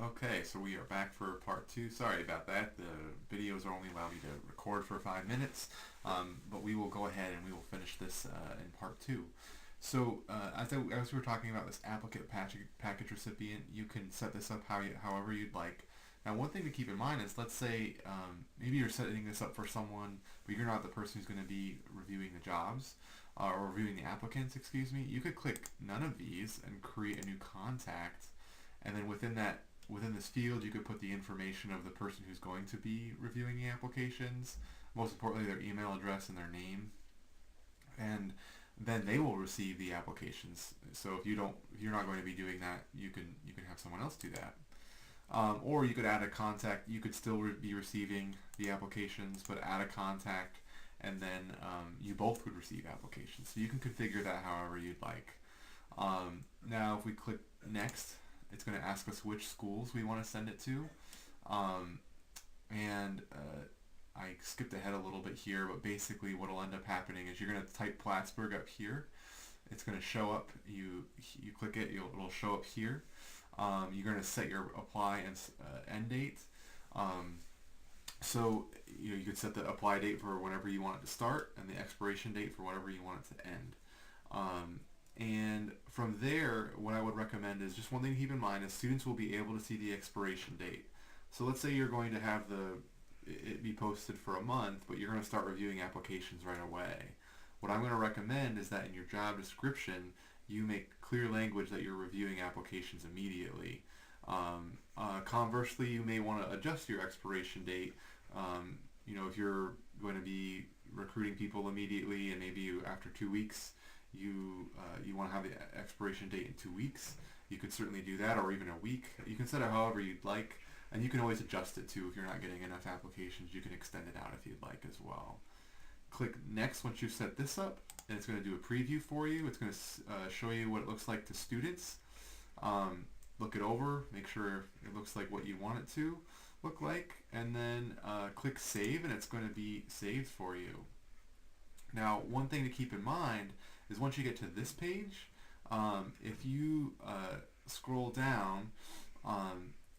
Okay, so we are back for part two. Sorry about that. The videos are only allowed me to record for 5 minutes, but we will go ahead and we will finish this in part two. So as we were talking about this applicant package recipient, you can set this up however you'd like. Now, one thing to keep in mind is, let's say maybe you're setting this up for someone, but you're not the person who's going to be reviewing the jobs or reviewing the applicants. Excuse me. You could click none of these and create a new contact, and then within this field, you could put the information of the person who's going to be reviewing the applications, most importantly their email address and their name, and then they will receive the applications. So if you're not going to be doing that, you can have someone else do that. Or you could add a contact. You could still be receiving the applications, but add a contact, and then you both would receive applications. So you can configure that however you'd like. Now, if we click next, it's going to ask us which schools we want to send it to. And I skipped ahead a little bit here, but basically what will end up happening is you're going to type Plattsburgh up here. It's going to show up. You click it, it'll show up here. You're going to set your apply and end date. So you could set the apply date for whenever you want it to start and the expiration date for whenever you want it to end. And from there, what I would recommend is just one thing to keep in mind is students will be able to see the expiration date. So let's say you're going to have it be posted for a month, but you're going to start reviewing applications right away. What I'm going to recommend is that in your job description, you make clear language that you're reviewing applications immediately. Conversely, you may want to adjust your expiration date. If you're going to be recruiting people immediately, and maybe after 2 weeks, you want to have the expiration date in 2 weeks, you could certainly do that, or even a week. You can set it however you'd like, and you can always adjust it too. If you're not getting enough applications, you can extend it out if you'd like as well. Click next once you've set this up, and it's going to do a preview for you. It's going to show you what it looks like to students. Look it over, make sure it looks like what you want it to look like, and then click save, and it's going to be saved for you. Now, one thing to keep in mind is once you get to this page, if you scroll down,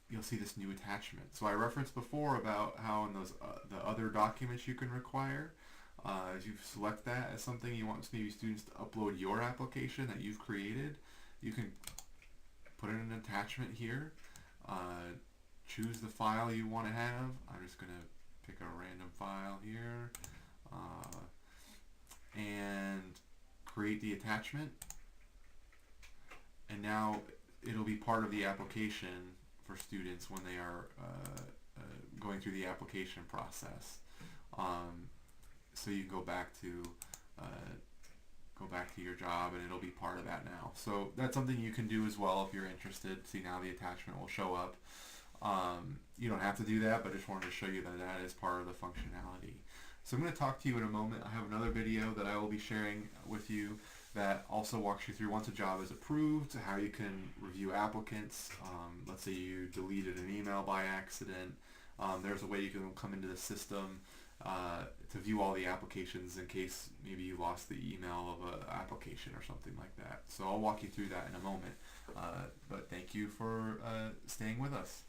you'll see this new attachment. So I referenced before about how in those the other documents you can require, as you select that as something you want maybe students to upload your application that you've created, you can put in an attachment here, choose the file you want to have. I'm just going to pick a random file here, and create the attachment, and now it'll be part of the application for students when they are going through the application process. So you can go back to your job, and it'll be part of that now. So that's something you can do as well if you're interested. See, now the attachment will show up. You don't have to do that, but I just wanted to show you that that is part of the functionality. So I'm going to talk to you in a moment. I have another video that I will be sharing with you that also walks you through, once a job is approved, how you can review applicants. Let's say you deleted an email by accident. There's a way you can come into the system to view all the applications in case maybe you lost the email of an application or something like that. So I'll walk you through that in a moment. But thank you for staying with us.